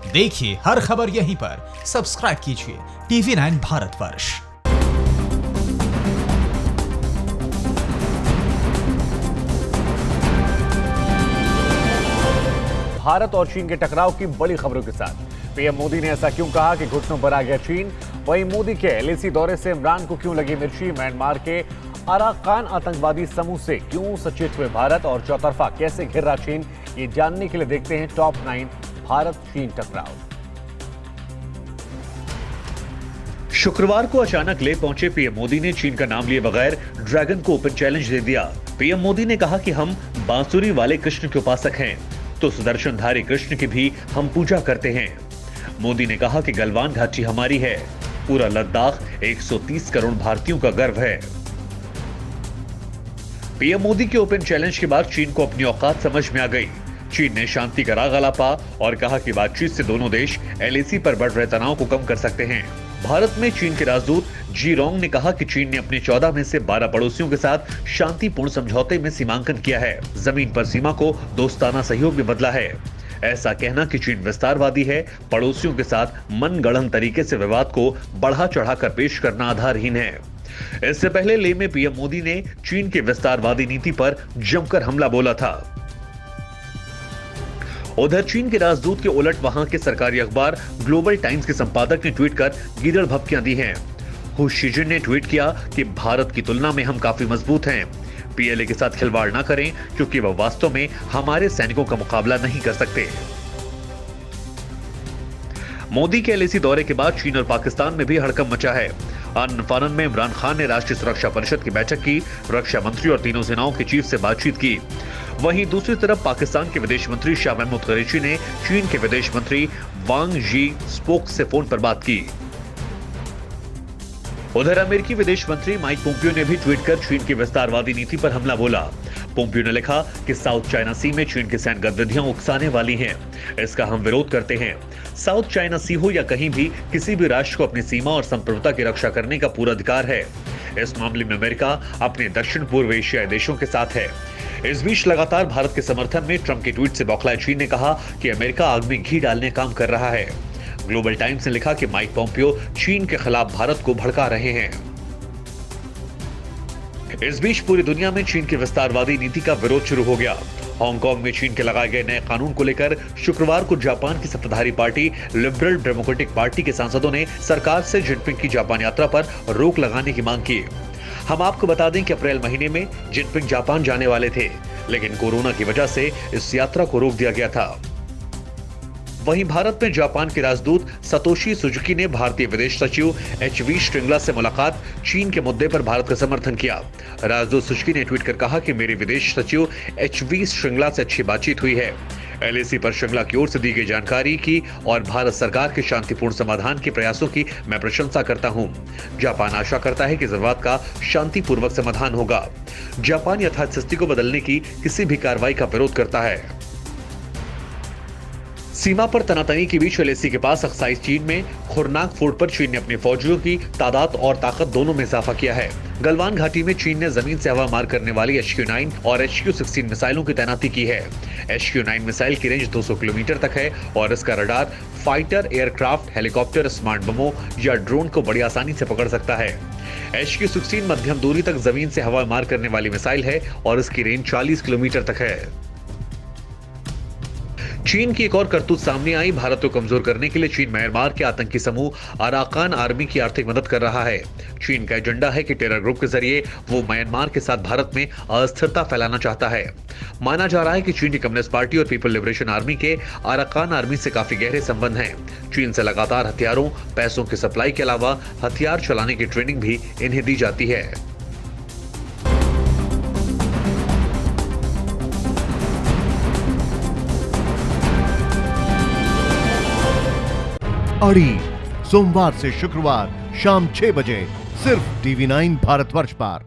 देखिए हर खबर यहीं पर, सब्सक्राइब कीजिए TV9 भारतवर्ष। भारत और चीन के टकराव की बड़ी खबरों के साथ पीएम मोदी ने ऐसा क्यों कहा कि घुटनों पर आ गया चीन। वहीं मोदी के LAC दौरे से इमरान को क्यों लगी मिर्ची। म्यांमार के अराकान आतंकवादी समूह से क्यों सचेत हुए भारत और चौतरफा कैसे घिर रहा चीन, ये जानने के लिए देखते हैं टॉप 9 भारत चीन टकराव। शुक्रवार को अचानक ले पहुंचे पीएम मोदी ने चीन का नाम लिए बगैर ड्रैगन को ओपन चैलेंज दे दिया। पीएम मोदी ने कहा कि हम बांसुरी वाले कृष्ण के उपासक हैं तो सुदर्शनधारी कृष्ण की भी हम पूजा करते हैं। मोदी ने कहा कि गलवान घाटी हमारी है, पूरा लद्दाख 130 करोड़ भारतीयों का गर्व है। पीएम मोदी के ओपन चैलेंज के बाद चीन को अपनी औकात समझ में आ गई। चीन ने शांति का राग आलापा और कहा कि बातचीत से दोनों देश LAC पर बढ़ रहे तनाव को कम कर सकते हैं। भारत में चीन के राजदूत जी रोंग ने कहा कि चीन ने अपने 14 में से 12 पड़ोसियों के साथ शांतिपूर्ण समझौते में सीमांकन किया है, जमीन पर सीमा को दोस्ताना सहयोग में बदला है। ऐसा कहना कि चीन विस्तारवादी है, पड़ोसियों के साथ मनगढ़ंत तरीके से विवाद को बढ़ा चढ़ाकर पेश करना आधारहीन है। इससे पहले लेह में पीएम मोदी ने चीन की विस्तारवादी नीति पर जमकर हमला बोला था। उधर चीन के राजदूत के उलट वहां के सरकारी अखबार ग्लोबल टाइम्स के संपादक ने ट्वीट कर गीदड़ भभकियां दी हैं। हु शिजिन ने ट्वीट किया कि भारत की तुलना में हम काफी मजबूत हैं। PLA के साथ खिलवाड़ ना करें क्योंकि वह वास्तव में हमारे सैनिकों का मुकाबला नहीं कर सकते। मोदी के LAC दौरे के बाद चीन और पाकिस्तान में भी हड़कंप मचा है। आनन फानन में इमरान खान ने राष्ट्रीय सुरक्षा परिषद की बैठक की, रक्षा मंत्री और तीनों सेनाओं के चीफ से बातचीत की। वहीं दूसरी तरफ पाकिस्तान के विदेश मंत्री शाह महमूद कुरैशी ने चीन के विदेश मंत्री वांग यी स्पोक से फोन पर बात की। उधर अमेरिकी विदेश मंत्री माइक पोम्पियो ने भी ट्वीट कर चीन की विस्तारवादी नीति पर हमला बोला। पोम्पियो ने लिखा कि साउथ चाइना सी में चीन की सैन्य गतिविधियां उकसाने वाली हैं, इसका हम विरोध करते हैं। साउथ चाइना सी हो या कहीं भी किसी भी राष्ट्र को अपनी सीमा और संप्रभुता की रक्षा करने का पूरा अधिकार है। इस मामले में अमेरिका अपने दक्षिण पूर्व एशियाई देशों के साथ है। इस बीच लगातार भारत के समर्थन में ट्रंप के ट्वीट से बौखलाए चीन ने कहा कि अमेरिका आग में घी डालने काम कर रहा है। ग्लोबल टाइम्स ने लिखा कि माइक पोम्पियो चीन के खिलाफ भारत को भड़का रहे हैं। इस बीच पूरी दुनिया में चीन की विस्तारवादी नीति का विरोध शुरू हो गया। हांगकांग में चीन के लगाए गए नए कानून को लेकर शुक्रवार को जापान की सत्ताधारी पार्टी लिबरल डेमोक्रेटिक पार्टी के सांसदों ने सरकार से जिनपिंग की जापान यात्रा पर रोक लगाने की मांग की। हम आपको बता दें कि अप्रैल महीने में जिनपिंग जापान जाने वाले थे, लेकिन कोरोना की वजह से इस यात्रा को रोक दिया गया था। वहीं भारत में जापान के राजदूत सतोशी सुजुकी ने भारतीय विदेश सचिव HV श्रृंगला से मुलाकात, चीन के मुद्दे पर भारत का समर्थन किया। राजदूत सुजुकी ने ट्वीट कर कहा कि मेरे विदेश सचिव HV श्रृंगला से अच्छी बातचीत हुई है। LAC पर श्रृंगला की ओर से दी गई जानकारी की और भारत सरकार के शांतिपूर्ण समाधान के प्रयासों की मैं प्रशंसा करता हूं। जापान आशा करता है कि इस विवाद का शांतिपूर्वक समाधान होगा। जापान यथास्थिति को बदलने की किसी भी कार्रवाई का विरोध करता है। सीमा पर तनातनी के बीच LAC के पास अक्साई चीन में खुरनाक फोर्ट पर चीन ने अपने फौजियों की तादाद और ताकत दोनों में इजाफा किया है। गलवान घाटी में चीन ने जमीन से हवा मार करने वाली HQ-9 और HQ-16 मिसाइलों की तैनाती की है। HQ-9 मिसाइल की रेंज 200 किलोमीटर तक है और इसका radar fighter aircraft, helicopter, smart बमों या ड्रोन को बड़ी आसानी से पकड़ सकता है। HQ-16 मध्यम दूरी तक जमीन से हवा मार करने वाली मिसाइल है और इसकी रेंज 40 किलोमीटर तक है। चीन की एक और करतूत सामने आई। भारत को कमजोर करने के लिए चीन म्यांमार के आतंकी समूह अराकान आर्मी की आर्थिक मदद कर रहा है। चीन का एजेंडा है कि टेरर ग्रुप के जरिए वो म्यांमार के साथ भारत में अस्थिरता फैलाना चाहता है। माना जा रहा है कि चीन की कम्युनिस्ट पार्टी और पीपल लिबरेशन आर्मी के अराकान आर्मी से काफी गहरे संबंध हैं। चीन से लगातार हथियारों, पैसों की सप्लाई के अलावा हथियार चलाने की ट्रेनिंग भी इन्हें दी जाती है। अड़ी सोमवार से शुक्रवार शाम 6 बजे सिर्फ TV9 भारतवर्ष पर।